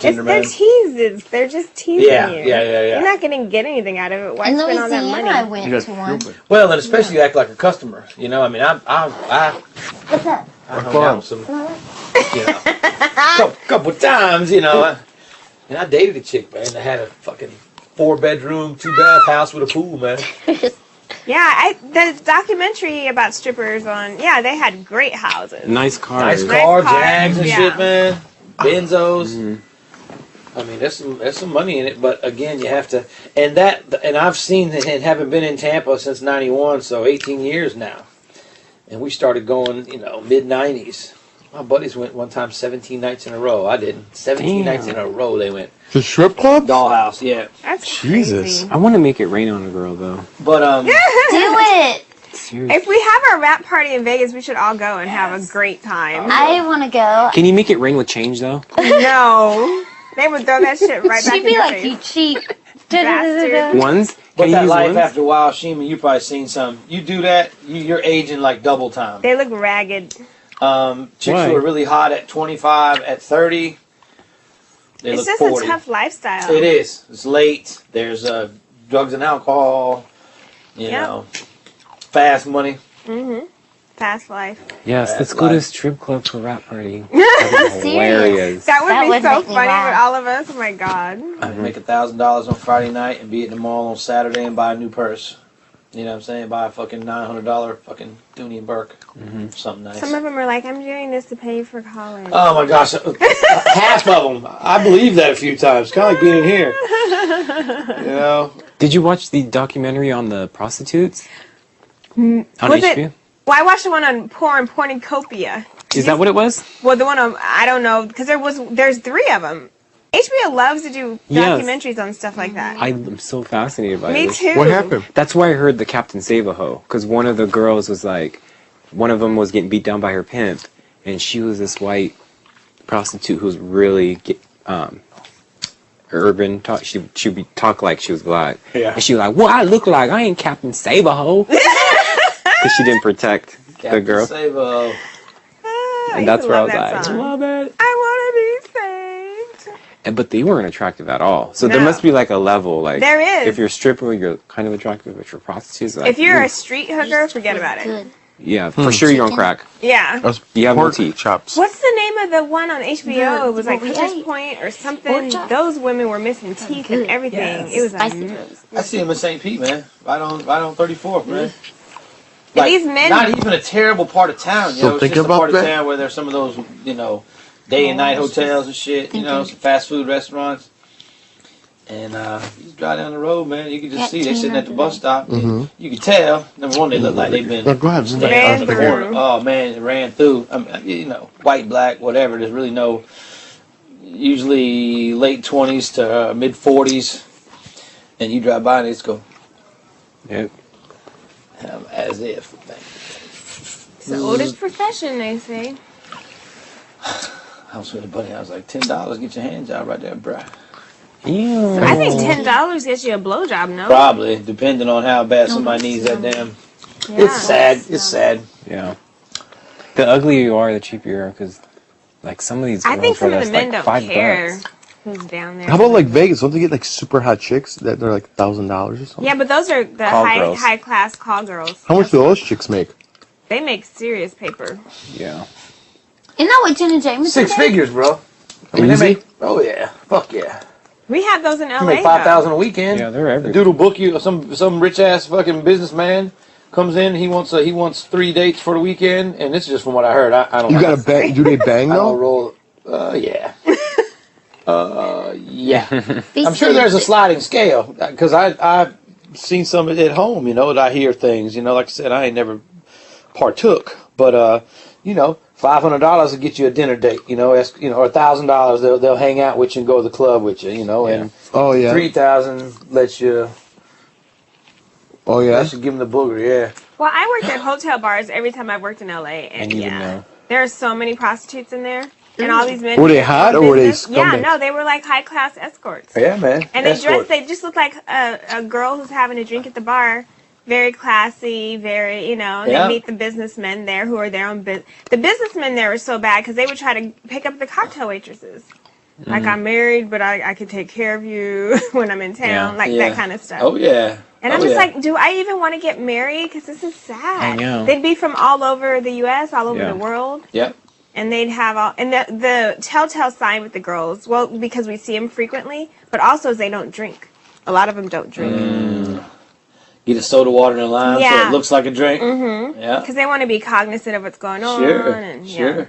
They're teases. They're just teasing you. Yeah. You're not going to get anything out of it. Why In spend all that Louisiana, money? I went to one. Well, and especially you act like a customer. You know, I mean, I What's that? hung out with some, you know, couple times, you know. And I dated a chick, man, that had a fucking 4-bedroom, 2-bath house with a pool, man. Yeah, the documentary about strippers they had great houses. Nice cars. Nice car, cars, Jags and yeah. shit, man. Benzos. I mean, there's some money in it, but again, you have to. And I've seen and haven't been in Tampa since '91, so 18 years now. And we started going, you know, mid '90s. My buddies went one time 17 nights in a row. I didn't. 17 nights in a row they went. The strip club? Dollhouse, yeah. That's Jesus. crazy. I want to make it rain on a girl though. But Do it. Seriously. If we have our rap party in Vegas, we should all go and have a great time. I want to go. Can you make it rain with change though? No. They would throw that shit right back She'd in be your like, face. you cheap. Bastard. Ones? but Can you that use life ones? after a while, Shima, you probably seen some. You do that, you're aging like double time. They look ragged. Chicks Why? who are really hot at 25, at 30, they It's look just 40. a tough lifestyle. It is. It's late. There's drugs and alcohol. You know, fast money. Fast life. Yes, let's go to a strip club for a rap party. Hilarious. That would That be would so make me funny laugh. with all of us. Oh my god. I can make $1,000 on Friday night and be at the mall on Saturday and buy a new purse. You know what I'm saying? Buy a fucking $900 fucking Dooney and Burke. Something nice. Some of them are like, I'm doing this to pay for college. Oh my gosh, half of them. I believe that a few times. Kind of like being in here. You know? Did you watch the documentary on the prostitutes? On Was HBO? it? Well, I watched the one on Pornicopia. Is that what it was? Well, the one on, I don't know, because there's 3 of them. HBO loves to do Yes. documentaries on stuff like that. I'm so fascinated by Me it. too. What happened? That's why I heard the Captain Save-A-Ho, because one of the girls was like, one of them was getting beat down by her pimp, and she was this white prostitute who was really urban. She'd be talk like she was black. Yeah. And she was like, "What I look like? I ain't Captain Save-A-Ho," because she didn't protect the girl. Save And that's where I was like, like, "Love it." I want to be saved. But they weren't attractive at all. So there No. must be like a level. Like There is. If you're a stripper, you're kind of attractive. If you're prostitutes, like, If you're ooh. a street hooker, forget about it. Good. yeah, for sure you're on crack. Yeah. That's You have no pork teeth. chops. What's the name of the one on HBO? It was like what we Hunter's ate. Point or something. Pork chop. Those women were missing teeth and good. everything. Yes. It was Spicy rose. I see him in St. Pete, man. Right on 34th, man. And these men- Not even a terrible part of town, you So know. It's think just a about part of that. town where there's some of those, you know, day and night hotels and shit. You know, some fast food restaurants. And you just drive down the road, man. You can just Got see they sitting at the tuna bus stop. And you can tell. Number one, they look like they've been Yeah, go ahead. standing Ran on the through. corner. Oh man, it ran through. I mean, you know, white, black, whatever. There's really no. Usually late 20s to mid 40s, and you drive by and they just go Yep. as if. It's the oldest profession, they say. I was with a buddy. I was like, $10, get your hand job right there, bruh. Ew. I think $10 gets you a blowjob, no? Probably, depending on how bad somebody needs that damn. Yeah. It's sad. It's sad. Yeah. The uglier you are, the cheaper you are, because like some of these girls I think some for of less, the men like don't $5. care who's down there. How about like Vegas? Don't they get like super hot chicks that they're like $1,000 or something? Yeah, but those are the Call girls. high class call girls. How much do those chicks make? They make serious paper. Yeah. Isn't that what Jenna Jameson 6 did? figures, bro. I mean, Easy? they make. Oh yeah, fuck yeah. We have those in LA. You make $5,000 a weekend. Yeah, they're The everywhere. dude will book you. Some rich ass fucking businessman comes in. He wants 3 dates for the weekend, and this is just from what I heard. I don't. You know. gotta bang. Do they bang I don't though? roll. Yeah. Yeah. Be I'm sure there's a serious. sliding scale because I've seen some at home. You know, that I hear things. You know, like I said, I ain't never partook, but you know, $500 will get you a dinner date. You know, or $1,000 they'll hang out with you and go to the club with you. You know, and Oh yeah. 3,000 lets you Oh yeah. give them the booger. Yeah. Well, I worked at hotel bars every time I worked in LA, and you would yeah, know. there are so many prostitutes in there, and all these men. Were they hot or were they Yeah, scumbags? no, they were like high class escorts. Yeah, man. And they Escort. they just look like a girl who's having a drink at the bar. Very classy, very, you know, Yeah. they meet the businessmen there who are there on business. The businessmen there are so bad because they would try to pick up the cocktail waitresses. Like, I'm married, but I could take care of you when I'm in town. Yeah. Like, Yeah. that kind of stuff. Oh yeah. And I'm Oh, just yeah. like, do I even want to get married? Because this is sad. I know. They'd be from all over the U.S., all over Yeah. the world. Yep. And they'd have all, and the telltale sign with the girls, well, because we see them frequently, but also is they don't drink. A lot of them don't drink. Get a soda water and a lime so Yeah. it looks like a drink. Mm-hmm. Yeah. Because they want to be cognizant of what's going on. Sure. And, yeah. Sure.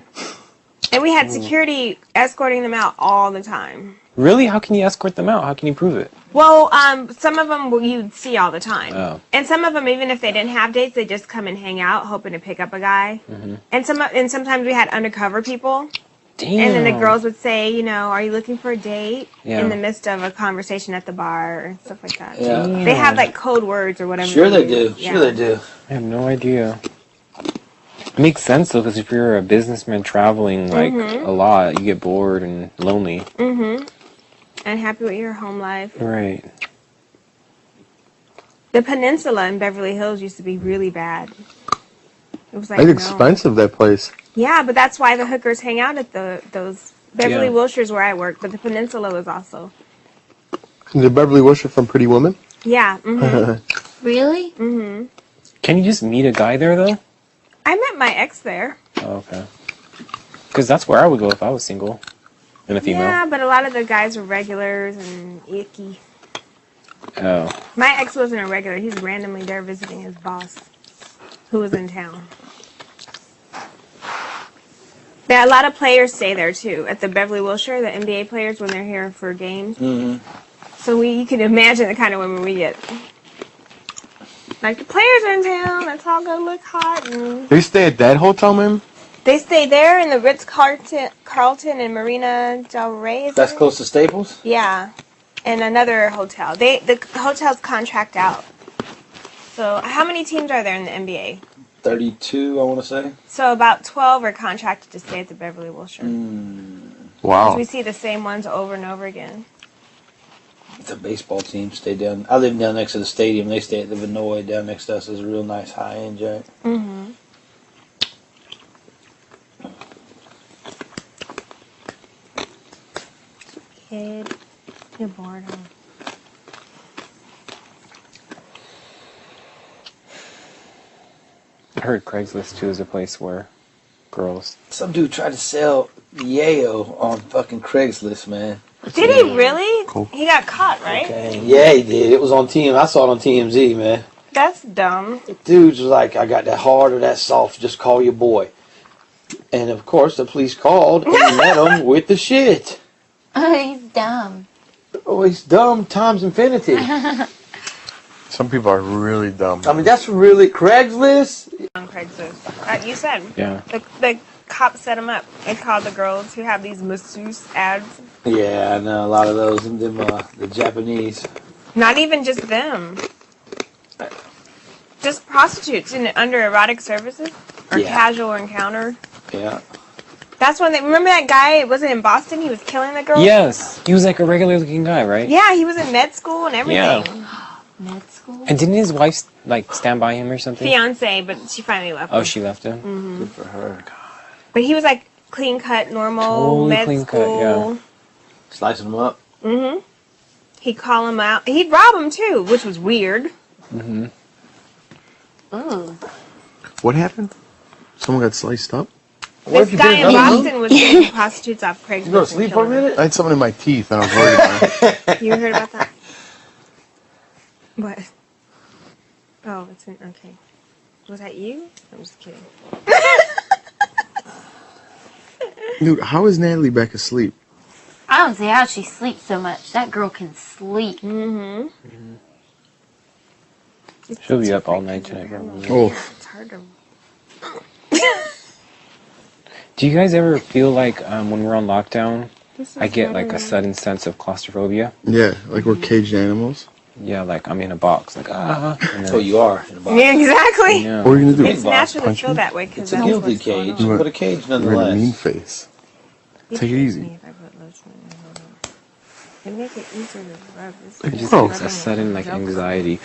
And we had security escorting them out all the time. Really? How can you escort them out? How can you prove it? Well, some of them you'd see all the time. Oh. And some of them, even if they didn't have dates, they just come and hang out, hoping to pick up a guy. And sometimes we had undercover people. Damn. And then the girls would say, you know, are you looking for a date? Yeah. In the midst of a conversation at the bar and stuff like that. Yeah. They have like code words or whatever. Sure they do. Yeah. Sure they do. I have no idea. It makes sense though, because if you're a businessman traveling like a lot, you get bored and lonely. Mm-hmm. And happy with your home life. Right. The peninsula in Beverly Hills used to be really bad. It was like It's no. expensive, that place. Yeah, but that's why the hookers hang out at those Beverly Yeah. Wilshire's where I work, but the peninsula was also. The Beverly Wilshire from Pretty Woman? Yeah. Mm-hmm. Really? Mm-hmm. Can you just meet a guy there though? I met my ex there. Oh, okay. Because that's where I would go if I was single and a female. Yeah, but a lot of the guys were regulars and icky. Oh. My ex wasn't a regular. He's randomly there visiting his boss, who was in town. Yeah, a lot of players stay there too at the Beverly Wilshire. The NBA players when they're here for games. Mm-hmm. So you can imagine the kind of women we get. Like the players are in town. Let's all go look hot. And They stay at that hotel, man? they stay there in the Ritz-Carlton in Marina Del Rey. Is That's that close to Staples? Yeah, and another hotel. The hotels contract out. So how many teams are there in the NBA? 32, I want to say. So about 12 are contracted to stay at the Beverly Wilshire. Wow. We see the same ones over and over again. The baseball team stay down. I live down next to the stadium. They stay at the Vinoy down next to us. It's a real nice high-end joint. Mm-hmm. Kid, you're bored, huh? I heard Craigslist too is a place where girls. Some dude tried to sell Yayo on fucking Craigslist, man. Did he really? Cool. He got caught, right? Okay. Yeah, he did. It was on I saw it on TMZ, man. That's dumb. Dudes was like, I got that hard or that soft, just call your boy. And of course, the police called and met him with the shit. He's dumb. Oh, he's dumb times infinity. Some people are really dumb. I mean, that's really Craigslist. On Craigslist. You said. Yeah. The cops set him up. They called the girls who have these masseuse ads. Yeah, I know a lot of those. Them the Japanese. Not even just them. Just prostitutes under erotic services or Yeah. casual encounter. Yeah. That's when they remember that guy. It wasn't in Boston. He was killing the girl. Yes, he was like a regular looking guy, right? Yeah, he was in med school and everything. Med school? And didn't his wife like stand by him or something? Fiance, but she finally left. Oh, him. she left him. Good for her. But he was like clean cut, normal Totally med clean cut, school. yeah. Slicing them up. Mm-hmm. He'd call him out. He'd rob him too, which was weird. Mm-hmm. Ooh. What happened? Someone got sliced up? What This guy in Boston was getting prostitutes off Craigslist. You go to and sleep for a killing them. minute? I had something in my teeth and I was worried about it. You heard about that? What? Oh, it's in, okay. Was that you? I'm just kidding. Dude, how is Natalie back asleep? I don't see how she sleeps so much. That girl can sleep. Mm-hmm. She'll be up all night tonight, probably. Oh. It's hard to. Do you guys ever feel like when we're on lockdown, I get like a sudden sense of claustrophobia? Yeah, like we're caged animals. Yeah, like I'm in a box, like and then- Oh, you are in a box. Yeah, exactly. Yeah. What are you gonna do? It's natural to Punch feel me? that way because It's a that's guilty what's going cage, on. but a cage You're in a mean nonetheless. face. You Take it should easy. see if I put lotion in my hand. It make it easier to rub. It's It just Gross. gets a sudden like anxiety.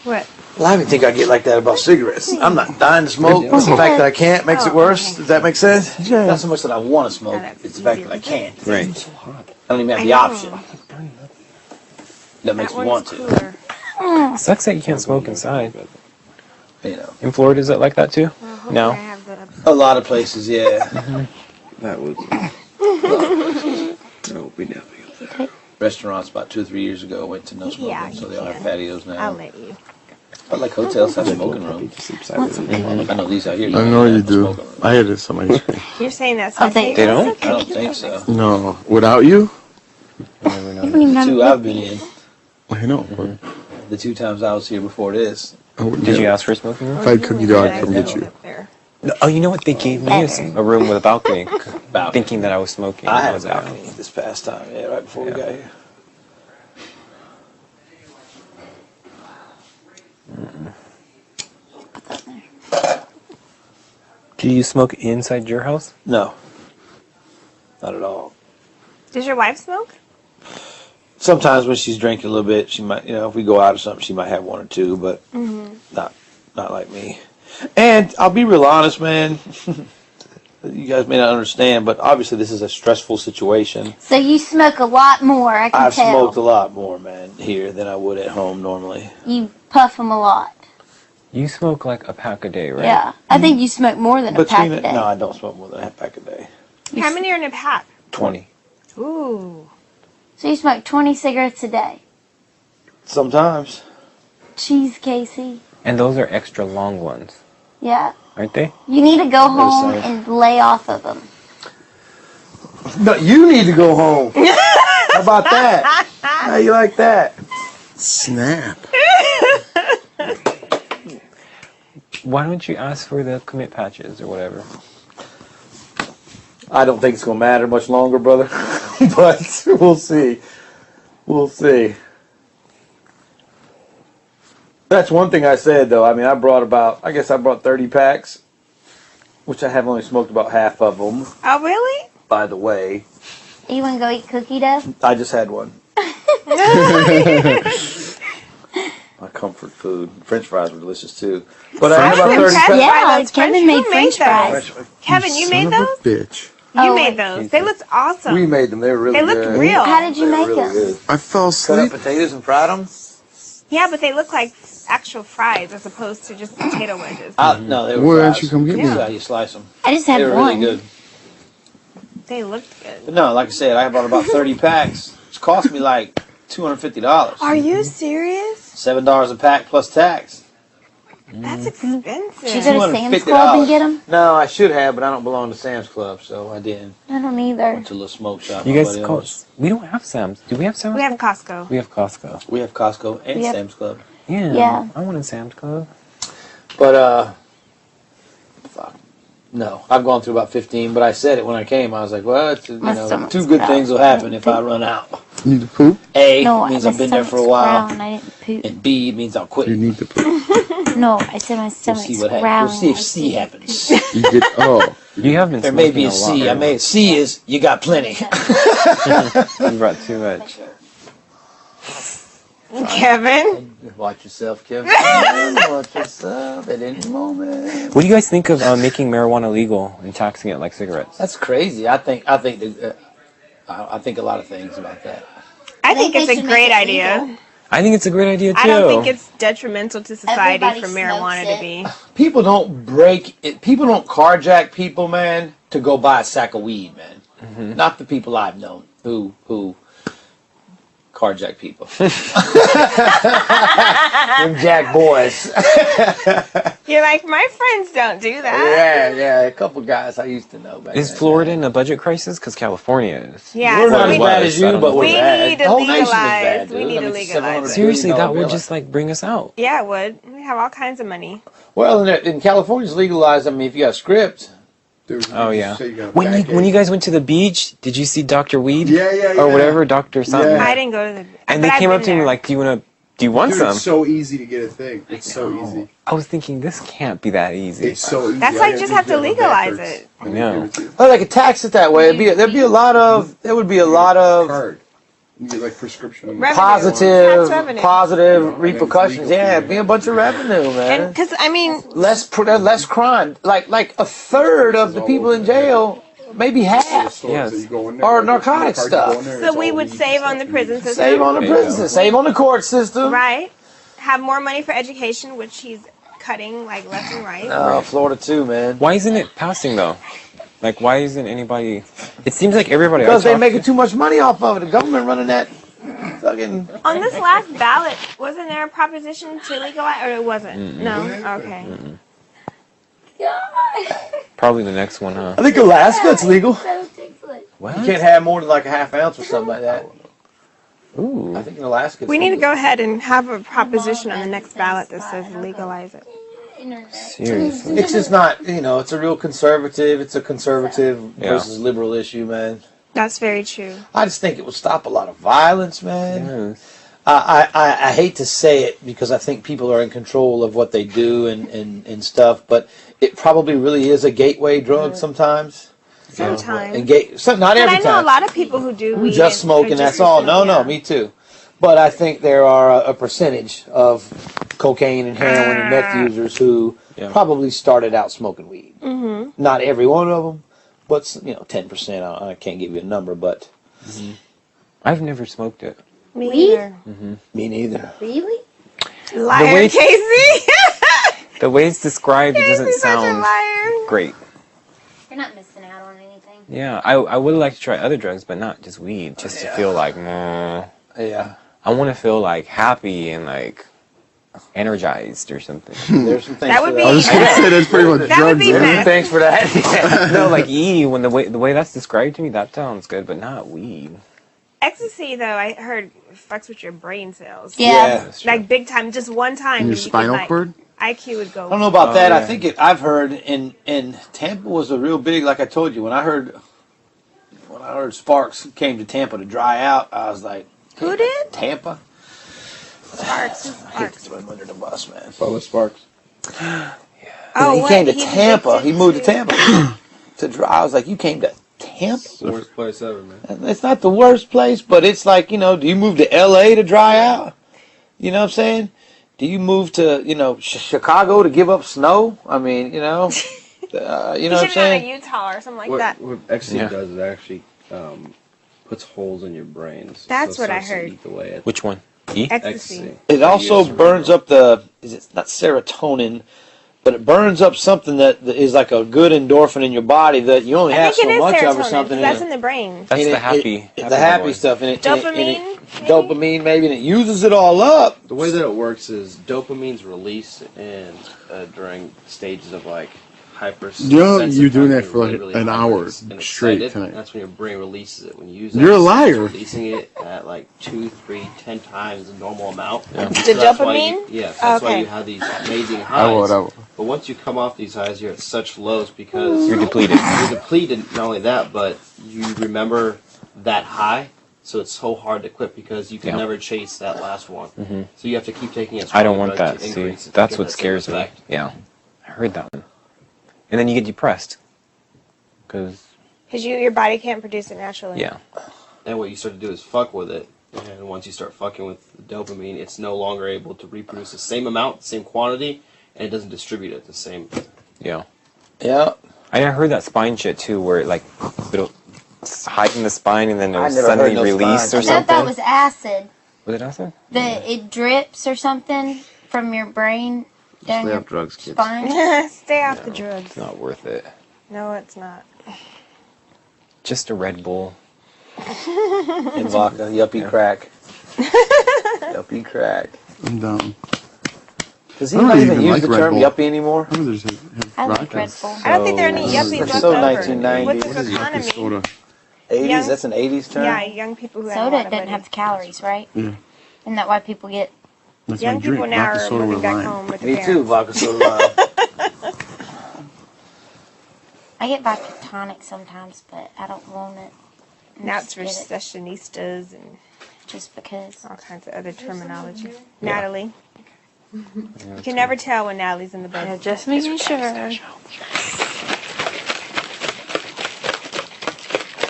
What? Well, I didn't think I'd get like that about cigarettes. I'm not dying to smoke. It's the fact that I can't makes it worse. okay. Does that make sense? Yeah. Not so much that I want to smoke. that's It's the fact easier that I to can't. Right. I don't even have I the know. option. That makes That me one's want to. cooler. Sucks that you can't smoke inside. You know, In Florida, is it like that too? Well, hopefully No. I have the a lot of places, yeah. That was. No, we never get that. Restaurants about 2 or 3 years ago went to no smoking, Yeah, so you they all have can. patios now. I'll let you. But like hotels have smoking Puppy rooms. just sleeps silently. I know these out here. I don't know have you a do. smoking room. I had this on my screen. You're saying that's Oh, they don't? I don't think so. No, without you? You don't even know Two to I've look been at. in. I know. The 2 times I was here before this. Did you ask for a smoking room? If I had cookie dough, I'd Nice come to get you. up there. No, oh, you know what? They gave me a room with a balcony, Balcony. thinking that I was smoking. I had a was out. balcony this past time, yeah, right before we got here. Do you smoke inside your house? No, not at all. Does your wife smoke? Sometimes when she's drinking a little bit, she might, if we go out or something, she might have 1 or 2, but not like me. And I'll be real honest, man. You guys may not understand, but obviously this is a stressful situation. So you smoke a lot more, I can I've tell. smoked a lot more, man, here than I would at home normally. You puff them a lot. You smoke like a pack a day, right? Yeah. I think you smoke more than a pack a day. No, I don't smoke more than a pack a day. How many are in a pack? 20. Ooh. So you smoke 20 cigarettes a day. Sometimes. Jeez, Casey. And those are extra long ones, Yeah. aren't they? You need to go home size. and lay off of them. No, you need to go home. How about that? How you like that? Snap. Why don't you ask for the commit patches or whatever? I don't think it's going to matter much longer, brother. But we'll see. We'll see. That's one thing I said, though. I mean, I brought 30 packs, which I have only smoked about half of them, Oh, really? by the way. You want to go eat cookie dough? I just had one. My comfort food. French fries were delicious, too. But I had about I'm 30 impressed packs. Yeah, by those Kevin French- made who French those? fries. Kevin, you made Son of those? a bitch. You Oh, made those. They looked awesome. We made them. They were really They looked good. real. How did you They were make really them? good. I fell Cut up asleep. potatoes and fried them? Yeah, but they look like actual fries as opposed to just potato wedges. No, they were Why fries. don't you come get me? That's how you slice them. I just They had were one. really good. They looked good. But no, like I said, I bought about 30 packs. It's cost me like $250. Are you serious? $7 a pack plus tax. That's Did you expensive. go to Sam's Club and get them? No, I should have, but I don't belong to Sam's Club, so I didn't. I don't either. Went to a little smoke shop. You guys Nobody call else. We don't have Sam's. Do we have Sam's? We have Costco. We have Costco. We have Costco and We have- Sam's Club. Yeah. Yeah. I wanted Sam's Club. But, fuck. No, I've gone through about 15, but I said it when I came. I was like, well, it's, My stomach's 2 good growling. things will happen if I run out. You need to poop? A, No, means my I've been there for a stomach's while. growling. I didn't poop. And B, it means I'll quit. You need to poop. No, I said my We'll stomach's see what growling. happens. We'll see if I C didn't happens. You get, oh. You have been There smoking may be a lot, C. right? C is you got plenty. You brought too much. Kevin? Watch yourself, Kevin. Watch yourself at any moment. What do you guys think of making marijuana legal and taxing it like cigarettes? That's crazy. I think a lot of things about that. I think they it's a should great make it idea. legal. I think it's a great idea too. I don't think it's detrimental to society Everybody for smokes marijuana it. to be. People don't break it. People don't carjack people, man, to go buy a sack of weed, man. Mm-hmm. Not the people I've known who carjack people. Them jack boys. You're like, my friends don't do that. Yeah, a couple guys I used to know back Is then. Florida in a budget crisis? Because California is. Yeah, We're so not we as bad as you, but we're We bad. need The to whole nation is legalize. bad, We dude. need I to mean, legalize it. Seriously, that $700 would bill. just like bring us out. Yeah, it would. We have all kinds of money. Well, in California, it's legalized. I mean, if you got a script, Oh yeah. When you guys went to the beach, did you see Dr. Weed? Yeah. Or whatever, Dr. something. Yeah. I didn't go to the. And but they I've came up been to me there. like, do you want Dude, some? it's so easy to get a thing. It's so easy. I was thinking this can't be that easy. It's so easy. That's why you just have to legalize it. I know. well, they could tax it that way. There would be a lot of Card. You get like prescription. Revenue. positive, Tax revenue. positive repercussions. Yeah, it'd be a bunch of revenue, man. And because I mean, less crime. Like a third of the people in jail, maybe half, Yes. Yes. Or narcotic stuff. so we would save on the prison system, save on the There you prison go. system, save on the court system. right? Have more money for education, which he's cutting like left and right. Florida too, man. Why isn't it passing though? Like, why isn't anybody? It seems like everybody. Because I they're talk making to- too much money off of it. The government running that fucking. On this last ballot, wasn't there a proposition to legalize, or it wasn't? No. Okay. Probably the next one, huh? I think Alaska, it's legal. What? You can't have more than like a half ounce or something like that. Ooh. I think in Alaska. It's We need to legal. go ahead and have a proposition on the next ballot that says legalize it. Seriously. It's just not, it's a real conservative. It's a conservative Yeah. versus liberal issue, man. That's very true. I just think it would stop a lot of violence, man. Yes. I hate to say it because I think people are in control of what they do and stuff, but it probably really is a gateway drug sometimes. Sometimes. And not But every I know time. a lot of people who do weed. Just and- smoking, or that's just all. smoking, No, yeah. me too. But I think there are a percentage of cocaine and heroin and meth users who Yeah. probably started out smoking weed. Mm-hmm. Not every one of them, but 10%. I can't give you a number, but I've never smoked it. Me Weed? either. me neither. Really? Liar, way- Casey. The way it's described, it doesn't Casey's such a sound liar. great. You're not missing out on anything. Yeah, I would like to try other drugs, but not just weed. Just to feel like, nah. Yeah. I want to feel like happy and like energized or something. There's some things That for would be- I was just gonna say that's pretty much That would drugs. be man. meth. Thanks for that. No, like when the way that's described to me, that sounds good, but not weed. Ecstasy, though, I heard fucks with your brain cells. Yeah. That's true. Like big time, just one time. In your you could, spinal like, cord? IQ would go. I don't know about Oh, that. I yeah. think I've heard in Tampa was a real big. Like I told you, when I heard Sparks came to Tampa to dry out, I was like, Who did? Tampa? Sparks. I hate to Sparks. throw him under the bus, man. Bubba Sparks. Oh, he what? came to He's Tampa. addicted He moved to Tampa to dry. I was like, you came to Tampa? Worst place ever, man. It's not the worst place, but it's like, do you move to L.A. to dry out? You know what I'm saying? Do you move to, Chicago to give up snow? I mean, you know You what I'm should have gone to saying? Utah or something like that. What ecstasy Yeah. does is it actually puts holes in your brains. That's So it what I starts to heard. eat away at Which one? E? Ecstasy. It also burns up it's not serotonin, but it burns up something that is like a good endorphin in your body that you only I have think it so is much of or serotonin. something. 'Cause that's and in the brain. That's and the it- happy. It's the happy one. stuff. And it, Dopamine, maybe? maybe? Dopamine, maybe, and it uses it all up. The way that it works is dopamine's released and during stages of like hyper. You know, you're doing that for like an hour and straight excited. tonight. That's when your brain releases it. When you use You're it, a liar. it's releasing it at like 2, 3, 10 times the normal amount. Yeah. The that's why dopamine? yes, that's why Okay. you have these amazing I highs. will. But once you come off these highs, you're at such lows because You're depleted. You're depleted. Not only that, but you remember that high, so it's so hard to quit because you can Yeah. never chase that last one. So you have to keep taking it. I don't stronger want drugs that. to See, increase it to that's get what that same scares me. effect. Yeah, I heard that one. And then you get depressed. Cause Because your body can't produce it naturally. yeah, And what you start to do is fuck with it. And once you start fucking with the dopamine, it's no longer able to reproduce the same amount, same quantity, and it doesn't distribute it the same. yeah. Yeah. I heard that spine shit too, where it, like it'll heighten the spine and then I it'll never heard suddenly no release spine. or I thought that something. was acid. Was it acid? That it drips or something from your brain down Stay your off drugs, kids. spine. Stay off the drugs. It's not worth it. No, it's not. Just a Red Bull. And vodka, yuppie Yeah. crack. Yuppie crack. I'm down. Does I don't anybody even even use like the Red term Bull. yuppie anymore? I would just have I like vodka. Red Bull. I don't think there are any So- yuppies It's left so over. 1990. What's What this is yuppie economy? soda? 80s? Young- That's an 80s term? Yeah, young people who have a Soda lot of doesn't money. have calories, right? Yeah. Isn't that why people get? That's Young my drink. people now Vodka are soda moving with back lime. home with their Me parents. too, vodka soda lime. I get vodka tonic sometimes, but I don't want it. I Now just it's for get it sessionistas and just because. all kinds of other terminology. Natalie. You can never tell when Natalie's in the bed. Just making sure. Can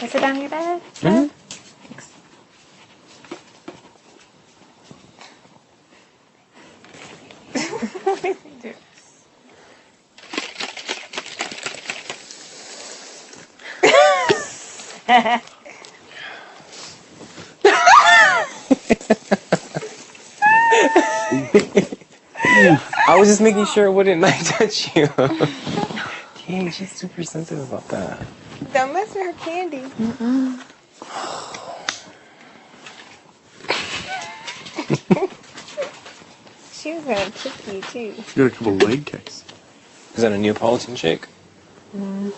I sit down in your bed? Mhm. Thanks. I was just making sure it wouldn't like touch you. Dang, she's super sensitive about that. Don't mess with her candy. She was gonna kick you too. You got a couple leg kicks. Is that a Neapolitan shake? Oh,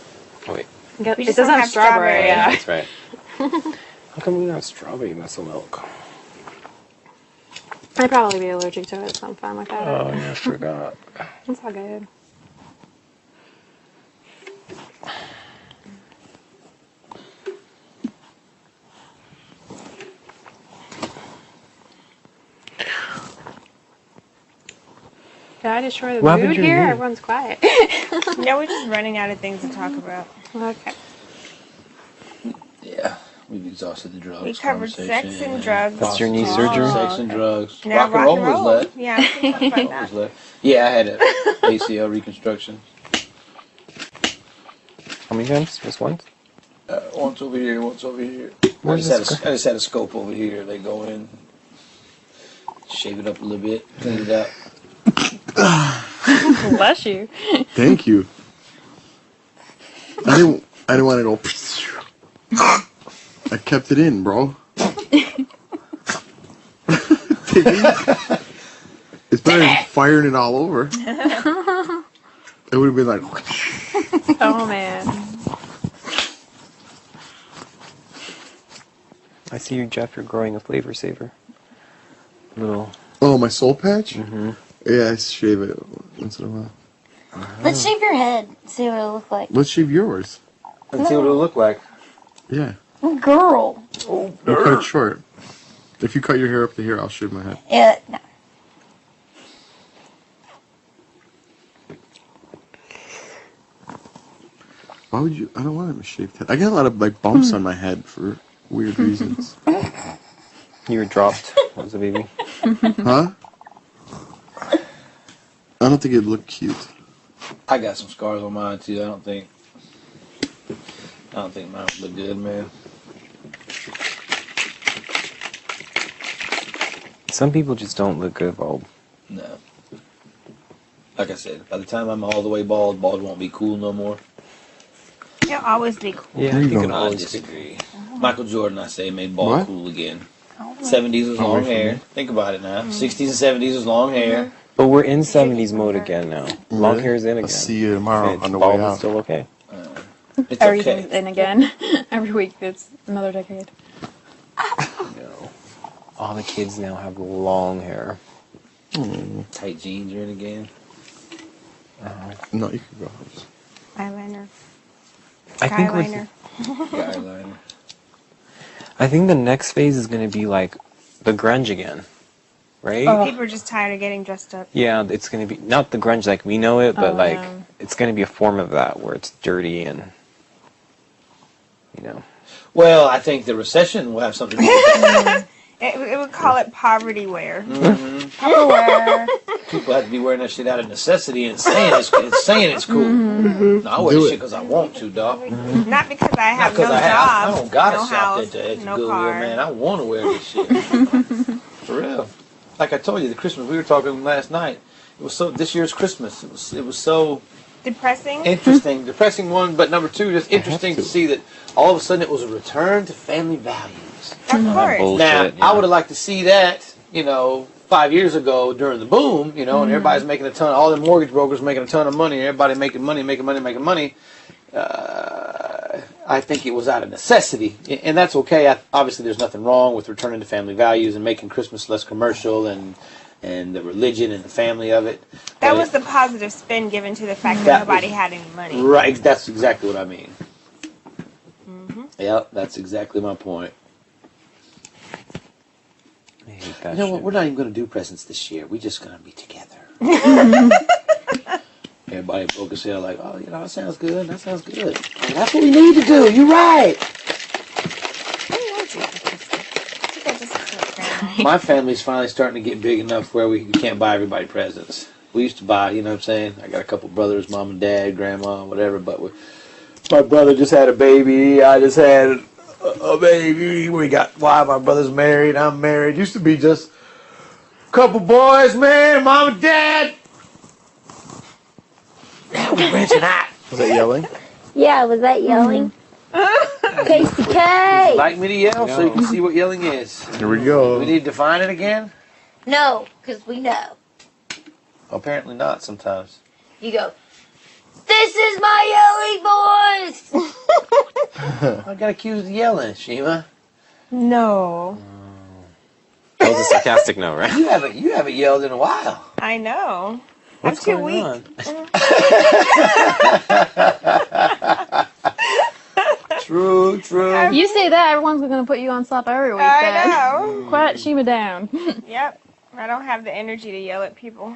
wait, We It just doesn't don't have have strawberry. strawberry. Yeah. that's right. How come we don't have strawberry muscle milk? I'd probably be allergic to it, so I'm fine with that. Oh, yeah, I forgot. It's all good. Did I destroy the What happened mood to your here? knee? Everyone's quiet. No, we're just running out of things to talk about. Okay. Yeah, we've exhausted the drugs. We covered sex and drugs. That's your knee Oh. surgery? Sex and drugs. Now rock and roll was left. Yeah, we can talk about Was that. left. Yeah, I had a ACL reconstruction. How many times? Just once? Once over here, once over here. Where's I this just had a scope over here. They go in, shave it up a little bit, clean it up. Bless you. Thank you. I didn't want to go. I kept it in, bro. It's better than firing it all over. It would have been like. Oh man. I see you, Jeff. You're growing a flavor saver. Little. Oh, my soul patch? Mm-hmm. Yeah, I shave it once in a while. Let's shave your head. See what it look like. Let's shave yours. Let's see what it'll look like. Yeah. Girl. We'll cut it short. If you cut your hair up to here, I'll shave my head. Yeah. No. Why would you? I don't want a shaved head. I get a lot of like bumps on my head for weird reasons. You were dropped as a baby. Huh? I don't think it'd look cute. I got some scars on mine too. I don't think mine would look good, man. Some people just don't look good bald. No. Like I said, by the time I'm all the way bald won't be cool no more. It'll always be cool. Yeah, There you you go. can I always disagree. Michael Jordan, I say, made bald What? cool again. 70s was Away long from hair. me. Think about it now. 60s and 70s was long hair. But we're in 70s mode again now. Long Really? hair's in again. I'll see you tomorrow And on the bald way is out. still okay. It's Everything's okay. in again. Every week it's another decade. No. All the kids now have long hair. Tight jeans are in again. No, you can go. Eyeliner. I think with, Skyliner. Eyeliner. I think the next phase is going to be like the grunge again, right? People are just tired of getting dressed up. Yeah, it's going to be not the grunge like we know it, but Oh, like yeah. it's going to be a form of that where it's dirty and you know. Well, I think the recession will have something to do with it. It would call it poverty wear. Tupperware. People have to be wearing that shit out of necessity and saying it's cool. No, I wear Do this it. shit because I want to, dog. Not because I Not have no because job, I don't gotta no shop house, at no Goodwill, car. man. I want to wear this shit. For real. Like I told you, the Christmas we were talking last night. It was so. This year's Christmas. It was so Depressing. interesting, depressing one, but number two, just interesting to. to see that all of a sudden it was a return to family values. Of course. Bullshit, Now, yeah. I would have liked to see that, 5 years ago during the boom, and everybody's making a ton, all the mortgage brokers making a ton of money, everybody making money. I think it was out of necessity, and that's okay. Obviously, there's nothing wrong with returning to family values and making Christmas less commercial and the religion and the family of it. That But was the positive spin given to the fact that That nobody was- had any money. right. That's exactly what I mean. Yep, that's exactly my point. I hate that You know what? shit. We're not even going to do presents this year. We're just going to be together. Everybody focus here like, oh, that sounds good. That sounds good. Like, that's what we need to do. You're right. My family's finally starting to get big enough where we can't buy everybody presents. We used to buy, you know what I'm saying? I got a couple brothers, mom and dad, grandma, whatever, but my brother just had a baby. I just had a baby. My brother's married. I'm married. Used to be just Couple boys, man, mom and dad. Now we're branching out. Was that yelling? Yeah, was that yelling? Casey K! Like me to yell so you can see what yelling is. Here we go. We need to define it again? No, because we know. Apparently not sometimes. You go, this is my yelling voice! I got accused of yelling, Shima. No. That was a sarcastic note, right? You haven't yelled in a while. I know. What's I'm too going weak. on? True. You say that, everyone's gonna put you on stop every week. I then. know. Quiet Shima down. Yep. I don't have the energy to yell at people.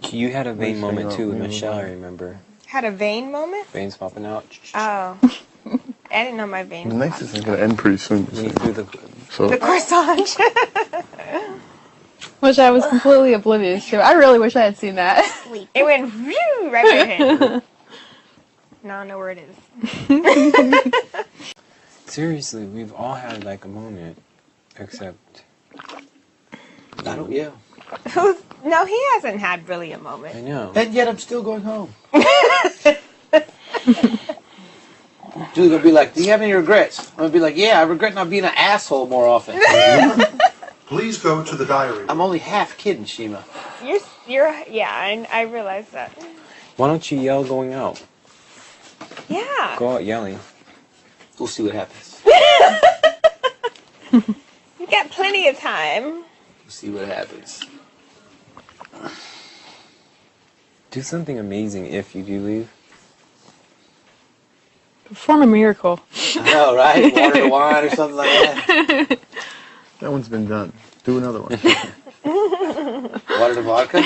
You had a vain Wait, moment hang too on, with hang on. Michelle, I remember. Had a vein moment? Veins popping out. Oh. I didn't know my veins. The night is gonna end pretty soon. When you threw the So The corsage. Which I was completely oblivious to. I really wish I had seen that. It went whew, right by your head. Now I know where it is. seriously, we've all had like a moment, except I don't yell. No, he hasn't had really a I moment. know. And yet I'm still going home. Julie's gonna be like, do you have any regrets? I'm gonna be like, yeah, I regret not being an asshole more often. Please go to the diary. I'm only half kidding, Shima. Yeah, I realize that. Why don't you yell going out? Yeah. Go out yelling. We'll see what happens. You got plenty of time. We'll see what happens. Do something amazing if you do leave. Perform a miracle. I know, right? Water to wine or something like that. that one's been done. Do another one. Water to vodka?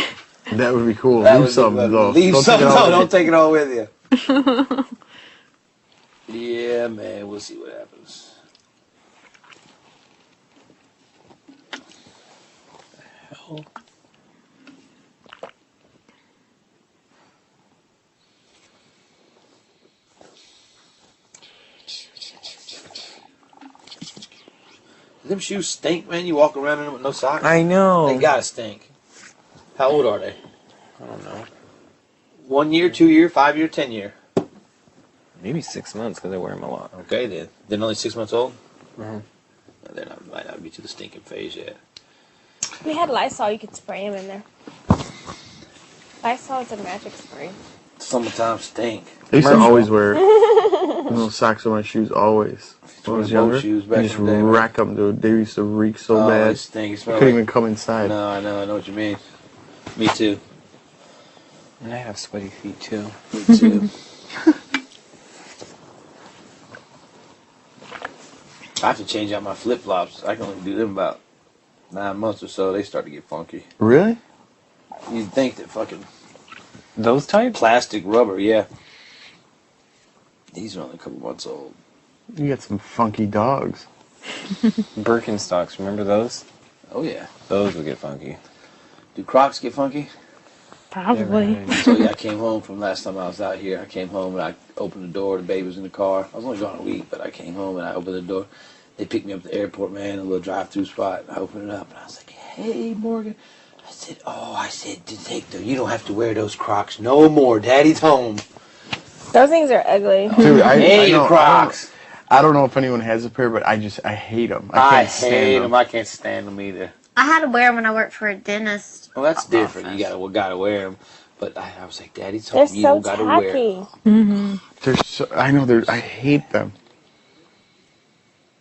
That would be cool. That Leave would be some good. though. Leave Don't some take it all though. with Don't you. take it all with you. Yeah, man. We'll see what happens. Hell. Them shoes stink, man. You walk around in them with no socks. I know. They gotta stink. How old are they? I don't know. 1 year, 2 year, 5 year, 10 year. Maybe 6 months because I wear them a lot. Okay, then. They're only 6 months old? Mhm. They might not be to the stinking phase yet. We had Lysol. You could spray them in there. Lysol is a magic spray. Summertime stink. I used to always wear little socks on my shoes, always. When I was Boat younger, shoes back you just in the day, man. wrack them, dude. They used to reek so Oh, they bad. stink. It You smells couldn't like... even come inside. No, I know what you mean. Me too. And I have sweaty feet too. Me too. I have to change out my flip flops. I can only do them about 9 months or so. They start to get funky. Really? You'd think that fucking Those types? plastic rubber, yeah. These are only a couple months old. You got some funky dogs. Birkenstocks, remember those? Oh yeah. Those would get funky. Do Crocs get funky? Probably. So yeah, I came home from last time I was out here. I came home and I opened the door. The baby was in the car. I was only gone a week, but I came home and I opened the door. They picked me up at the airport, man, a little drive-through spot. I opened it up and I was like, "Hey, Morgan." I said, Detective, you don't have to wear those Crocs no more. Daddy's home. Those things are ugly. Dude, I Hey, know, Crocs. I don't know if anyone has a pair, but I hate them. I I can't stand hate them. them. I can't stand them either. I had to wear them when I worked for a dentist. Well, that's different. You gotta wear them. But I was like, Daddy's home. They're You so don't gotta wear 'em. tacky. They're so, I know they're. I hate them.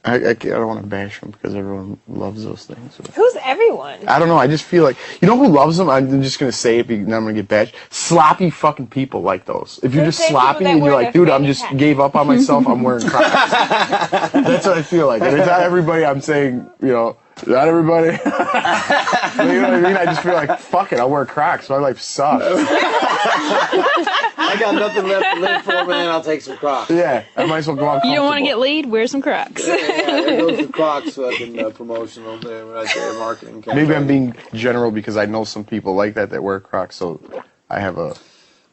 I don't want to bash them because everyone loves those things. Who's everyone? I don't know. I just feel like you know who loves them. I'm just gonna say it. Now I'm gonna get bashed. Sloppy fucking people like those. If you're The just same people sloppy that and you're wear like, the dude, I'm fanny just pack. gave up on myself. I'm wearing Crocs. That's what I feel like. And it's not everybody. I'm saying, not everybody. But you know what I mean? I just feel like, fuck it. I'll wear Crocs. My life sucks. I got nothing left to live for, man. I'll take some Crocs. Yeah, I might as well go on. You don't want to get laid? Wear some Crocs. Yeah, there goes the Crocs fucking promotional there, right there, marketing campaign. Maybe I'm being general because I know some people like that wear Crocs, so I have a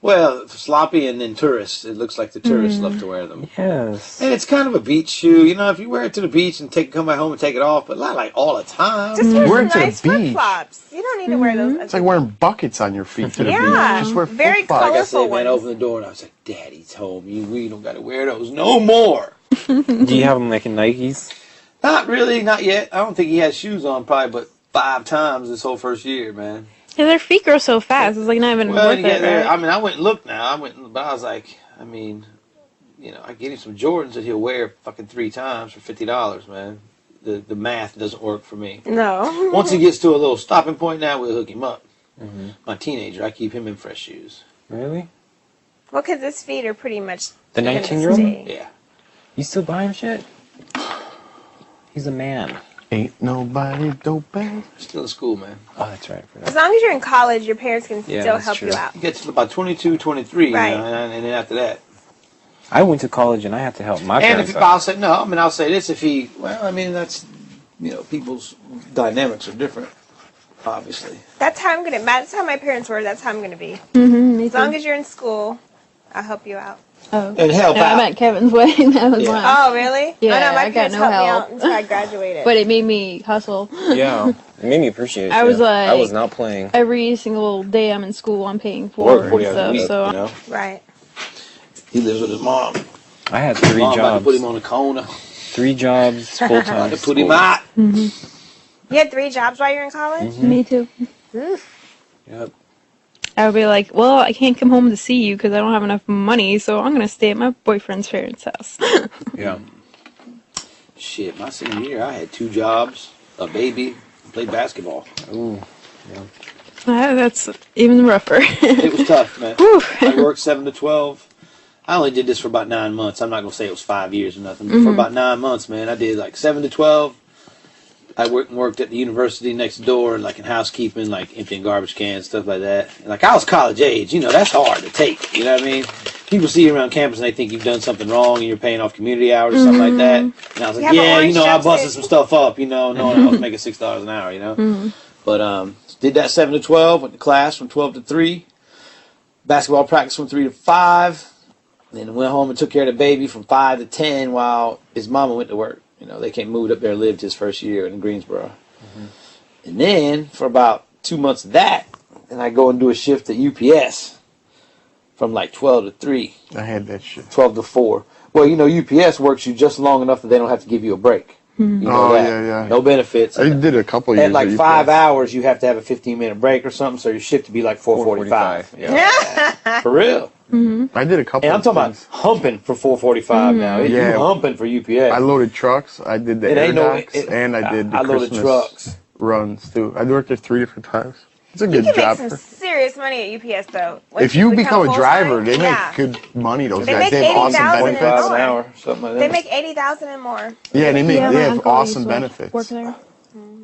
Well, sloppy and then tourists. It looks like the tourists love to wear them. Yes. And it's kind of a beach shoe. You know, if you wear it to the beach and come back home and take it off, but not like all the time. Just wear Wear some it to the nice beach. flip flops. You don't need to wear those. It's like wearing buckets on your feet to the Yeah, beach. Just wear very flip-flops. Like I colorful said, man, ones. open the door and I was like, Daddy's home. We don't got to wear those no more. Do you have them like in Nikes? Not really, not yet. I don't think he had shoes on probably but 5 times this whole first year, man. Yeah, their feet grow so fast. It's like not even Well, worth to get it, there, right? I mean, I went and looked now. But I was like, I mean, you know, I get him some Jordans that he'll wear fucking 3 times for $50, man. The math doesn't work for me. No. Once he gets to a little stopping point now, we'll hook him up. My teenager, I keep him in fresh shoes. Really? Well, because his feet are pretty much The gonna 19-year-old? stay. Yeah. You still buy him shit? He's a man. Ain't nobody dope ass. Still in school, man. Oh, that's right. I As forgot. long as you're in college, your parents can Yeah, still that's help true. you out. He gets to about 22, 23, Right. you know, and then after that. I went to college and I had to help my And parents if out. I'll say, no, I mean, I'll say this, if he, well, I mean, that's, you know, people's dynamics are different, obviously. That's how I'm gonna. That's how my parents were. That's how I'm gonna be. Me As long as you're in school, I'll help you out. Oh. And help No, I out. meant Kevin's wedding. That was Yeah. mine. Oh, really? Yeah, oh, no, my I got parents no helped me help. out until I graduated. But it made me hustle. Yeah. It made me appreciate it. I too. was like- I was not playing. Every single day I'm in school, I'm paying for Work and 40 hours a stuff. week, So you know. right. He lives with his mom. I had 3 Mom about to jobs. put him on a corner. 3 jobs, full About time. to put him out. You had 3 jobs while you're in college. me too. Yep. I would be like, well, I can't come home to see you because I don't have enough money, so I'm gonna stay at my boyfriend's parents' house. Yeah. Shit, my senior year, I had 2 jobs, a baby, played basketball. Ooh. That's even rougher. It was tough, man. Whew. I worked 7 to 12. I only did this for about 9 months. I'm not going to say it was 5 years or nothing. But for about 9 months, man, I did like 7 to 12. I worked at the university next door, like in housekeeping, like emptying garbage cans, stuff like that. And like I was college age, you know, that's hard to take. You know what I mean? People see you around campus and they think you've done something wrong and you're paying off community hours or something like that. And I was You like, have an yeah, you orange know, I jumpsuit. busted some stuff up, you know, no one else making $6 an hour, you know. But did that 7 to 12, went to class from 12 to 3. Basketball practice from 3 to 5. Then went home and took care of the baby from 5 to 10 while his mama went to work. You know, they came moved up there and lived his first year in Greensboro. And then for about 2 months of that, then I go and do a shift at UPS from like 12 to 3, I had that shit. 12 to 4. Well, you know, UPS works you just long enough that they don't have to give you a break. You know Oh, that. yeah. No benefits. I did a couple years At like at 5 UPS. hours, you have to have a 15-minute break or something, so your shift to be like 4:45. Yeah. For real. I did a couple. And I'm of talking about things. humping for 4:45 now. Yeah. You humping for UPS. I loaded trucks. I did the It air ain't no- docks, it- and I did the I loaded Christmas trucks. runs too. I worked there 3 different times. It's a You good can job. make some serious money at UPS though. Once If you become a full-time, driver, they yeah. make good money. Those They guys, make they have awesome 80,000 and benefits. $25 more. an hour, something like that. They make 80,000 and more. Yeah, they make Yeah, they my have uncle awesome used to benefits. Work there.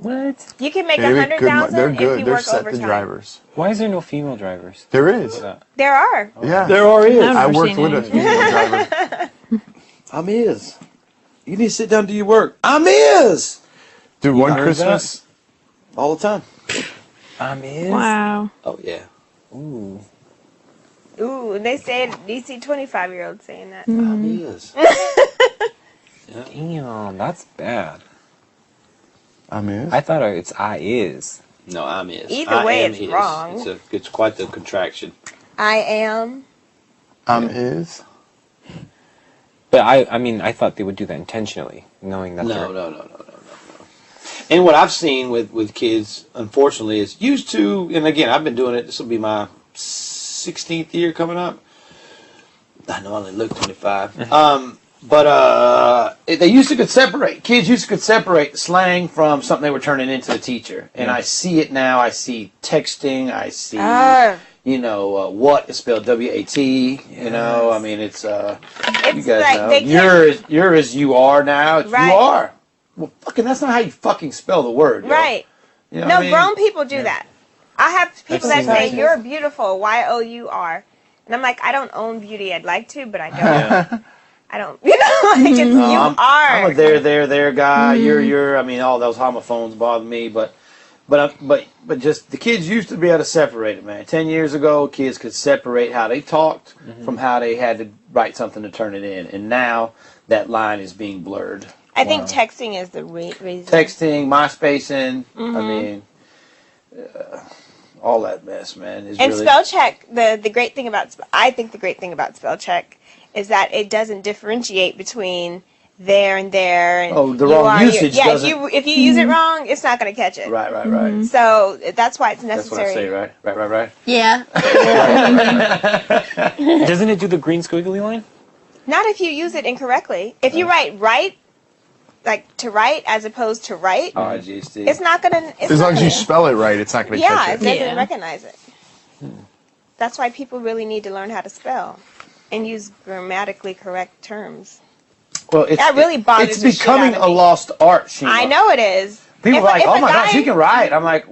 What? You can make They make good. 100,000 They're if good. you They're work set overtime. to drivers. Why is there no female drivers? There is. There are. Yeah. There are is. I've I never worked seen with a any. female driver. I'm is. You need to sit down and do your work. I'm is. Dude, one heard Christmas, All the time. I'm is. Wow. Oh, yeah. Ooh. Ooh, and they say you see 25-year-olds saying that. I'm is. Damn, that's bad. I mean, I thought it's I is. No, I'm is. Either I way, am it's is. wrong. It's quite the contraction. I am. is. But I mean, I thought they would do that intentionally, knowing that No. they're... And what I've seen with kids, unfortunately, is used to, and again, I've been doing it, this will be my 16th year coming up. I know I only look 25. They used to could separate. Kids used to could separate slang from something they were turning into the teacher. And I see it now. I see texting. I see, what is spelled W-A-T. You know, I mean, it's you It's guys like know. they can't. You're as you are now. It's Right. you are. Well, fucking, that's not how you fucking spell the word. yo. Right. You know No, what I mean? grown people do that. I have people that seen say that. you're beautiful, Y-O-U-R, and I'm like, I don't own beauty. I'd like to, but I don't. Yeah. I don't. You know, like it's you are. I'm a there guy. You're. I mean, all those homophones bother me, but But just the kids used to be able to separate it, man. 10 years ago, kids could separate how they talked from how they had to write something to turn it in, and now that line is being blurred. I think texting is the reason. Texting, MySpacing, I mean, all that mess, man. Is And really, spell check, the great thing about I think the great thing about spell check is that it doesn't differentiate between there and there. And Oh, the you wrong are- usage Yeah, doesn't- if you use it wrong, it's not going to catch it. Right. So that's why it's That's what I necessary. say, right. Yeah. Doesn't it do the green squiggly line? Not if you use it incorrectly. If you write right, like to write as opposed to write, RGST. it's not going to. As long as you spell it right, it's not going to Yeah, catch it it. doesn't Yeah. recognize it. That's why people really need to learn how to spell and use grammatically correct terms. Well, it's, That really bothers It's the shit becoming out of a me. lost art, Sheila. I know it is. People are like, if oh a my gosh, guy- you can write. I'm like,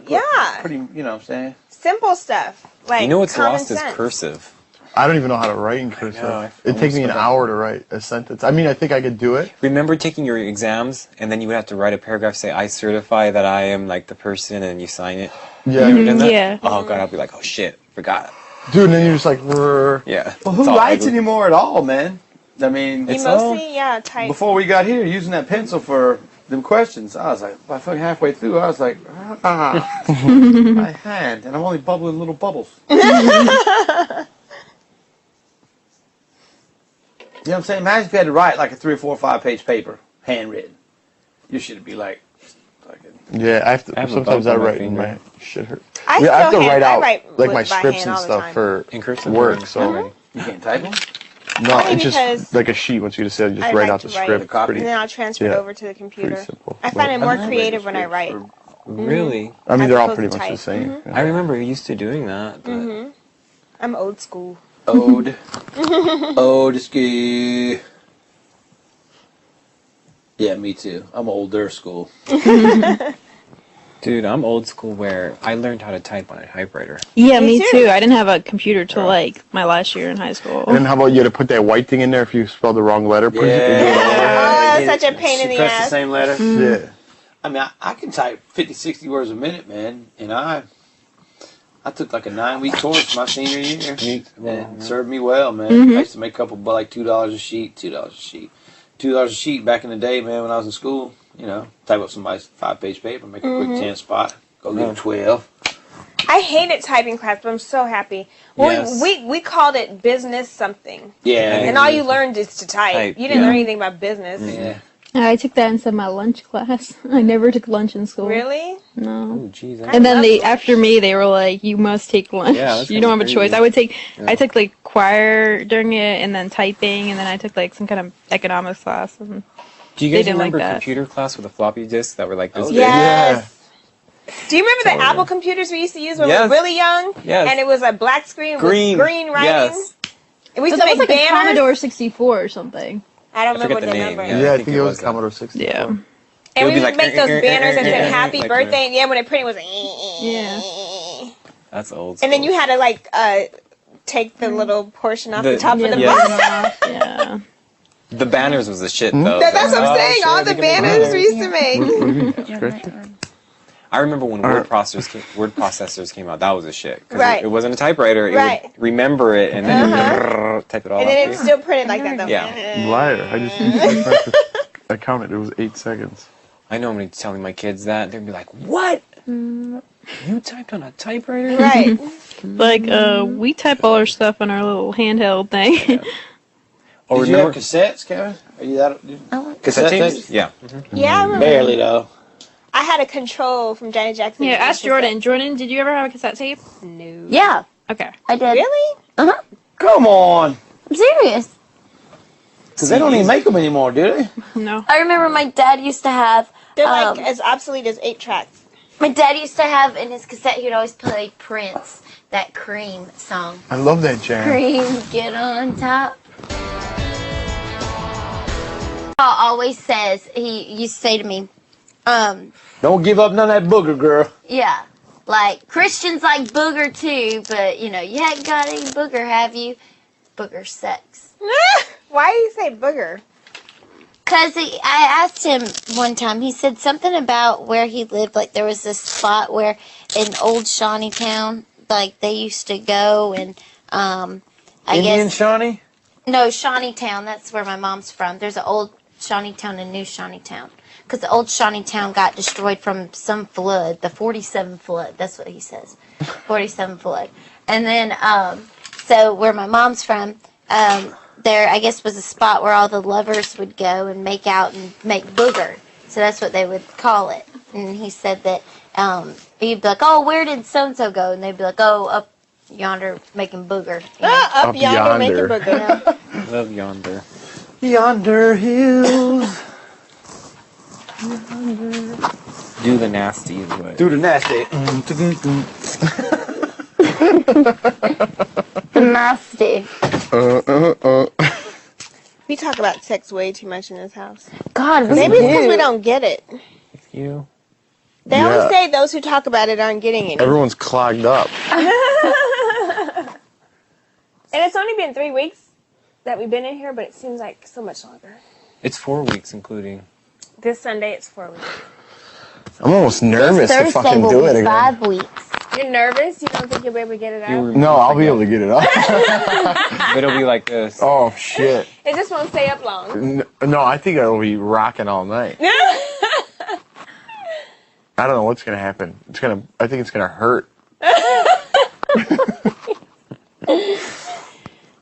Yeah. pretty, you know what I'm saying? Simple stuff like You know what's common lost sense. is cursive. I don't even know how to write in cursive. know, It'd take me an almost hour to write a sentence. I mean, I think I could do it. Remember taking your exams, and then you would have to write a paragraph, say, I certify that I am like the person, and you sign it? Yeah. You ever done that? Yeah. Oh, God, I'll be like, oh, shit, forgot. Dude, and then you're just like, "Rrr." Yeah. Well, who It's all writes ugly. anymore at all, man? I mean, You It's mostly, type. before we got here, using that pencil for them questions, I was like, by fucking halfway through, I was like, my hand, and I'm only bubbling little bubbles. You know what I'm saying? Imagine if you had to write like a 3 or 4 or 5 page paper, handwritten. You should be like, fucking. Yeah, I have to. I have a Sometimes bump I on my write and my finger. shit hurt. I Yeah, I have to still write I out write like with- my by scripts hand and all the stuff time. for In cursive? work. So You can't type them? no, Only it's just because like a sheet. Once you just say, just I write like out to the write. script. Copy. Pretty, And then I'll transfer it Yeah. over to the computer. pretty simple. I find it But- more I've never creative written when I a write. script Really? I mean, as they're all opposed pretty to much the type. same. I remember you used to doing that. But I'm old school. Ode. Ode school. Yeah, me too. I'm older school. Dude, I'm old school where I learned how to type on a typewriter. Yeah, Me me too. too. I didn't have a computer till like my last year in high school. And then how about you had to put that white thing in there if you spelled the wrong letter? Put it- Oh, Yeah. such a pain in the Press ass. the same letter. Yeah. I mean, I can type 50, 60 words a minute, man. And I took like a 9-week course my senior year. And it served me well, man. I used to make a couple, like $2 a sheet, $2 a sheet. $2 a sheet back in the day, man, when I was in school. You know, type up somebody's 5-page paper, make a quick 10 spot, go get 12. I hated typing class, but I'm so happy. Well, Yes. we called it business something. Yeah. And all you learned is to type. Type, You didn't yeah. learn anything about business. Yeah. I took that instead of my lunch class. I never took lunch in school. Really? No. Oh, jeez. And then love they, lunch. after me, they were like, "You must take lunch. Yeah, that's you don't have a kinda choice." crazy. I would take. Yeah. I took like choir during it, and then typing, and then I took like some kind of economics class. And Do you They guys didn't like remember that. computer class with the floppy disks that were like this? Oh, big? Yes. Do you remember the Totally. Apple computers we used to use when Yes. we were really young? Yes. And it was a black screen Green. with green writing? Yes. And we used that to was make like a banners. Commodore 64 or something. I don't I remember forget what the the name, number. yeah. Yeah, I I think think it it was was that. Commodore 64. Yeah. And It would we be would like, make those banners and say happy like birthday. Yeah, when the printing was Yeah. That's old school. And then you had to like take the little portion off the, The- top of the Yeah. box. Yeah. The banners was the shit, though. That's what I'm Oh, saying. shit, All we the can make banners we used to make. I remember when word processors came out. That was a shit. 'Cause Right. It wasn't a typewriter. It Right. would remember it and then type it all And out. then for it's you. still printed like that though. Yeah. Liar. I just I counted. It was 8 seconds. I know I'm going to be telling my kids that. They'll be like, what? You typed on a typewriter? Right. Like we type all our stuff on our little handheld thing. Oh, Did you have remember cassettes, Kevin? Are you that? cassette tapes? Yeah. Yeah, I remember. Barely, though. I had a control from Janet Jackson. Yeah, ask Jordan. Jordan, did you ever have a cassette tape? No. Yeah, Okay. I did. Really? Come on. I'm serious. Because they don't even make them anymore, do they? No. I remember my dad used to have. They're like as obsolete as 8 tracks. My dad used to have in his cassette. He'd always play Prince, that Cream song. I love that jam. Cream, get on top. Always says he used to say to me, Don't give up none of that booger, girl. yeah, like Christians like booger too, but you know you haven't got any booger, have you? Booger sex. Why do you say booger? Cause I asked him one time. He said something about where he lived. Like there was this spot where in Old Shawneetown, like they used to go and I Indian guess Shawnee? no Shawneetown. That's where my mom's from. There's an old Shawneetown and New Shawneetown. Because the old Shawneetown got destroyed from some flood, the 47 flood. That's what he says, 47 flood. And then so where my mom's from. There, I guess, was a spot where all the lovers would go and make out and make booger. So that's what they would call it. And he said that he'd be like, "Oh, where did so and so go?" And they'd be like, "Oh, up yonder making booger." You know? Up yonder, making yonder. booger. You know? Love yonder. Yonder hills. Do the nasty is what. Do the nasty. Nasty. We talk about sex way too much in this house. God, we Maybe it's because do. we don't get it. You. They Yeah. always say those who talk about it aren't getting it. Everyone's clogged up. And it's only been 3 weeks that we've been in here, but it seems like so much longer. It's 4 weeks, including. This Sunday, it's 4 weeks. I'm almost nervous This to Thursday fucking will do be it again. 5 weeks. You're nervous? You don't think you'll be able to get it You out? were- No, I'll be able to get it up. But it'll be like this. Oh shit. It just won't stay up long. No, I think it'll be rocking all night. I don't know what's gonna happen. I think it's gonna hurt.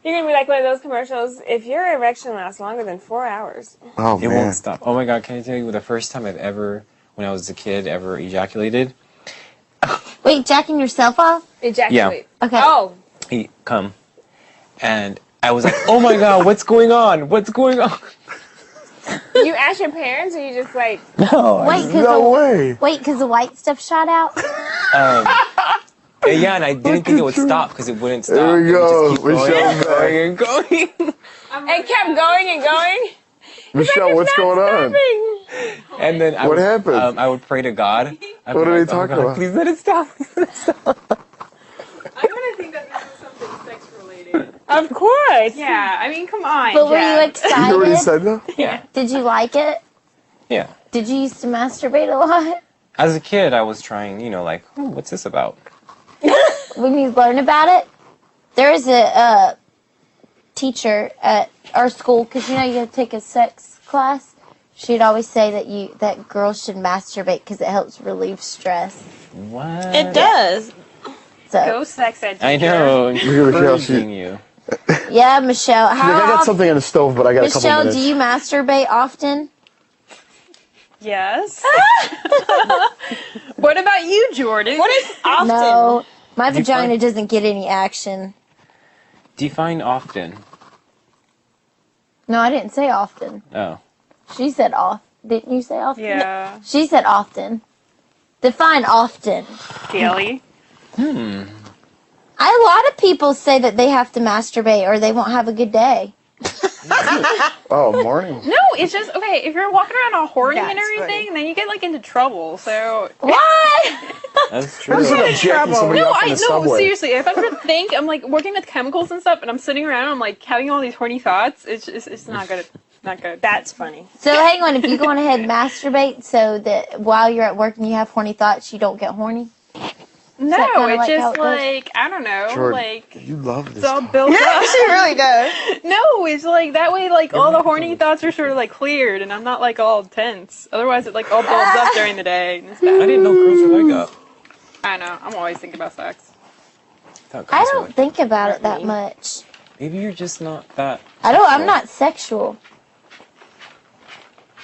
You're going to be like one of those commercials. If your erection lasts longer than 4 hours. Oh It man. won't stop. Oh my god, can I tell you the first time I've ever, when I was a kid, ever ejaculated? Wait, jacking yourself off? Ejaculate. Okay. Oh. He come. And I was like, oh my god, what's going on? What's going on? You ask your parents, or you just like, No. Wait, because No way. the white stuff shot out? Yeah, and I didn't think it would stop because it wouldn't stop. There we It would go. just keep going Michelle's and going and going. it kept going and going? Michelle, what's going on? And then What happened? I would pray to God. I'd What be are they like, oh talking God, about? Please let it stop. Please let it stop. I'm gonna think that this is something sex related. Of course. Yeah, I mean, come on. But were you You already excited? said that? Yeah. Did you like it? Yeah. Did you used to masturbate a lot? As a kid, I was trying, like, oh, what's this about? When you learn about it, there is a teacher at our school, because you have to take a sex class. She'd always say that girls should masturbate because it helps relieve stress. What? It does. So Go sex ed. I know. Look at Michelle. Encouraging you. yeah, Michelle. She's like, I got something on the stove, but I got a couple Michelle, minutes. do you masturbate often? Yes. What about you, Jordan? What is often? No, my Do you vagina find- doesn't get any action. Define often. No, I didn't say often. Oh. She said off. Didn't you say often? Yeah. No, she said often. Define often. Daily. A lot of people say that they have to masturbate or they won't have a good day. Oh, morning. No, it's just okay. If you're walking around all horny and That's everything, then you get into trouble. So What? That's true. It's like I'm jacking somebody no, off in the subway. seriously. If I ever think I'm working with chemicals and stuff, and I'm sitting around, I'm having all these horny thoughts. It's not good. Not good. That's funny. So hang on, if you go on ahead and masturbate so that while you're at work and you have horny thoughts, you don't get horny? No, that kinda it's like how just it goes? I don't know, Jordan, you love this. it's all stuff. built up. She really does. No, it's that way. All the horny thoughts are sort of cleared, and I'm not all tense. Otherwise, it all builds up during the day. And it's I bad. didn't know girls were like that. I know. I'm always thinking about sex. Thought I girls were don't like- think about it that much. Maybe you're just not that. I'm not sexual.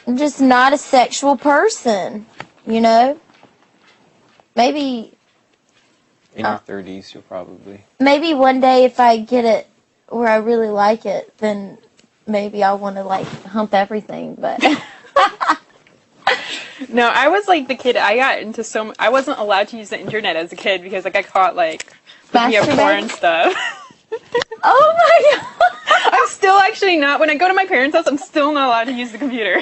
I'm just not a sexual person, Maybe In your 30s, you'll probably. maybe one day if I get it where I really like it, then maybe I'll want to hump everything, but No, I was the kid. I got into I wasn't allowed to use the internet as a kid because I got caught looking at Masturbate? porn stuff. oh my god. I'm still actually not. When I go to my parents' house, I'm still not allowed to use the computer.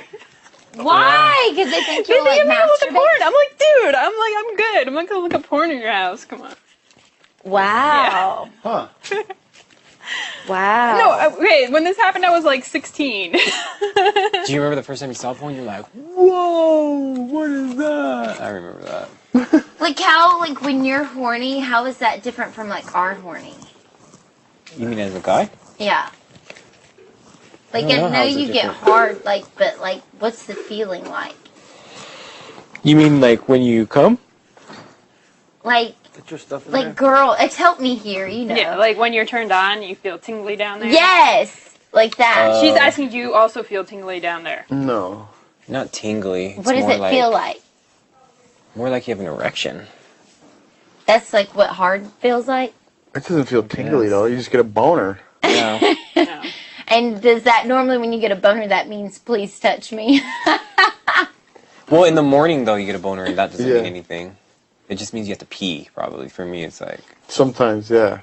Why? Because they think They you're think I'm gonna look at masturbate. porn. I'm dude. I'm good. I'm not gonna look at porn in your house. Come on. Wow. Huh. Wow. No, okay, when this happened, I was like 16. Do you remember the first time you saw porn? You're like, whoa, what is that? I remember that. Like how, like when you're horny, how is that different from like our horny? You mean as a guy? Yeah. Like I don't know I know how is it you get different. hard, like, but like, what's the feeling like? You mean like when you come? Like, Put your stuff in there. like girl, it's help me here, you know. Yeah, like when you're turned on, you feel tingly down there. Yes, like that. She's asking, do you also feel tingly down there? No. Not tingly. It's What does more it feel like? More like you have an erection. That's like what hard feels like. It doesn't feel tingly Yes. though. You just get a boner. Yeah. No. And does that normally, when you get a boner, that means please touch me? Well, in the morning though, you get a boner, and that doesn't Yeah. mean anything. It just means you have to pee. Probably for me, it's like. Sometimes, yeah.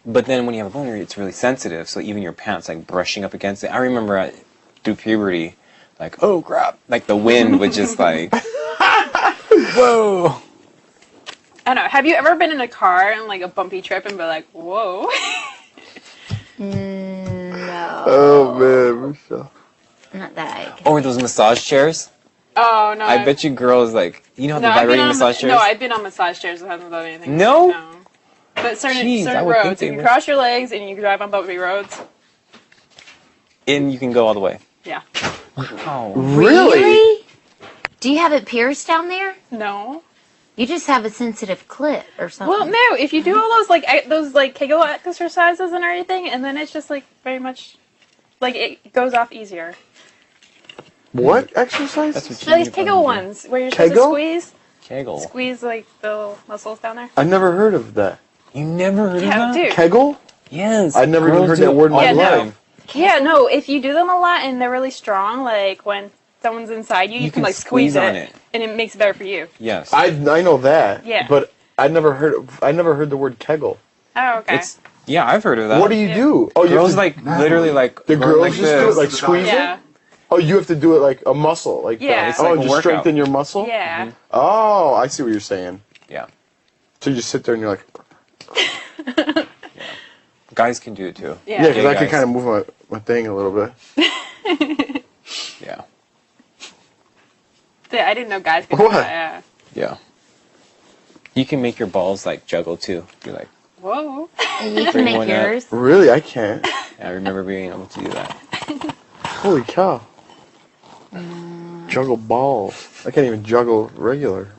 But then when you have a boner, it's really sensitive. So even your pants like brushing up against it. I remember through puberty, like oh crap, like the wind would just like. Whoa. I don't know. Have you ever been in a car and like a bumpy trip and be like, whoa? No. Oh man, Michelle. Not that. Or those massage chairs. Oh no. I bet you girls like No, the I've been vibrating on massage chairs. No, I've been on massage chairs that haven't done anything. No? No. But certain Jeez, I certain would think roads, they you can would. cross your legs and you can drive on bumpy roads. And you can go all the way. Yeah. Oh. Really? Do you have it pierced down there? No. You just have a sensitive clit or something. Well, no. If you do all those Kegel exercises and everything, and then it's just like very much, like it goes off easier. What exercise? That's what So these need to Kegel do. ones where you're supposed Kegel? to Kegel. squeeze like the muscles down there. I never heard of that. You never heard Yeah, of that? dude. Kegel? Yes. I never even girls heard do that it word in my Yeah, no. life. Yeah, no. If you do them a lot and they're really strong, like when someone's inside you, you can like squeeze on it, it. and it makes it better for you. Yes. I know that. Yeah. But I never heard the word Kegel. Oh, okay. It's yeah, I've heard of that. What do you Yeah. do? Oh, you Girls have to, like literally like the go girls like just do it this. like squeeze yeah. it. Oh, you have to do it like a muscle, like Yeah. that. It's Oh, like a just workout. strengthen your muscle. Yeah. Mm-hmm. Oh, I see what you're saying. Yeah. So you just sit there and you're like, Guys can do it too. Yeah. yeah, because I can guys. kind of move my thing a little bit. Yeah. Yeah, I didn't know guys could do What? that. Yeah. Yeah. You can make your balls like juggle too. You're like, Whoa. And you can Bring make one up. yours. Really, I can't. I remember being able to do that. Holy cow! Juggle balls. I can't even juggle regular.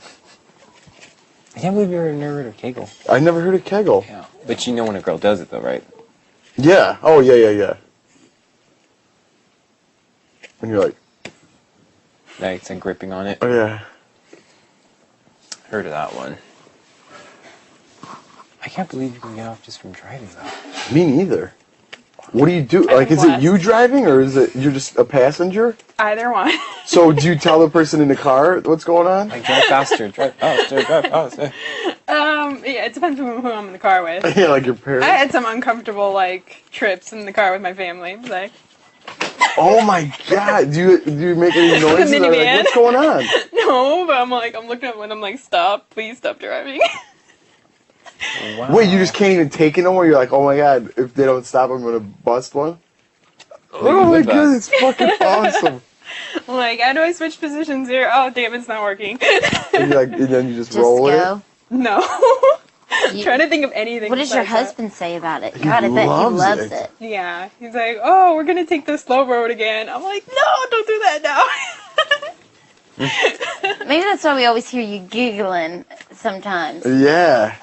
I can't believe you never heard of Kegel. I never heard of Kegel. Yeah. But you know when a girl does it though, right? Yeah. Oh, yeah. And you're like, Like it's like gripping on it. oh yeah. Heard of that one. I can't believe you can get off just from driving though. Me neither. What do you do? I'm Like, is it blessed. you driving or is it you're just a passenger? Either one. So do you tell the person in the car what's going on? Like drive faster, drive faster, drive faster. Yeah, it depends on who I'm in the car with. Yeah, like your I parents. had some uncomfortable like trips in the car with my family. Like, Oh my god! Do you make any noises? I'm like, minivan. what's going on? no, but I'm looking at when I'm like, stop, please stop driving. Wow. Wait, you just can't even take it no more? You're like, oh my god! If they don't stop, I'm gonna bust one. Oh my did that? god! It's fucking awesome. I'm like, how do I switch positions here? Oh, damn, it's not working. And, you're like, and then you just, Just roll go. no. You- Trying to think of anything. What does your besides that. husband say about it? He God, I bet he loves loves it. it. Yeah, he's like, oh, we're gonna take the slow road again. I'm like, no, don't do that now. Maybe that's why we always hear you giggling sometimes. it. Yeah.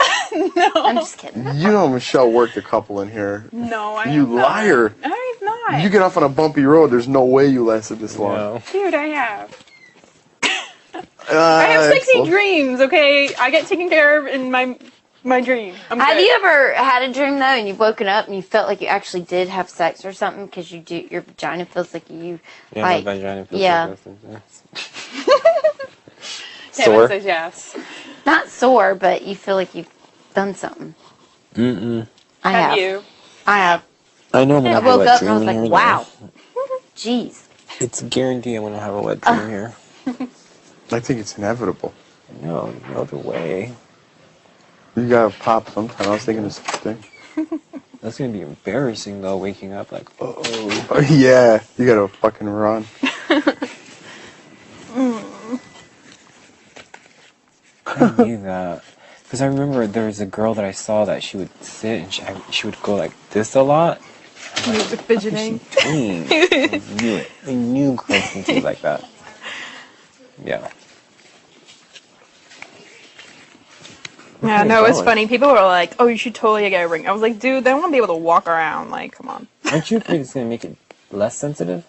no, I'm just kidding. You know Michelle worked a couple in here. no, I You have not. liar. I have not. You get off on a bumpy road, there's no way you lasted this long. No. Dude, I have. I have sexy excellent. dreams. Okay, I get taken care of in my dream. I'm Have good. you ever had a dream though, and you've woken up and you felt like you actually did have sex or something because your vagina feels like you Yeah, like my vagina feels yeah. like this. Kevin Sore? says yes. not sore, but you feel like you've done something. Mm-mm. I Have have. you? I have. I know I'm gonna I have a woke wet up and I dream was here, like, though. wow. Jeez. It's a guarantee I'm gonna have a wet dream here. I think it's inevitable. No other way. You gotta pop sometime. I was thinking the same thing. That's gonna be embarrassing though, waking up like, oh. Oh, yeah, you gotta fucking run. I knew that. Because I remember there was a girl that I saw that she would sit and she would go like this a lot. Fidgeting. Dang. I knew it. I knew girls can do like that. Yeah. Yeah, no, it's funny. People were like, "Oh, you should totally get a ring." I was like, "Dude, they want to be able to walk around." Like, come on. Aren't you afraid it's gonna make it less sensitive?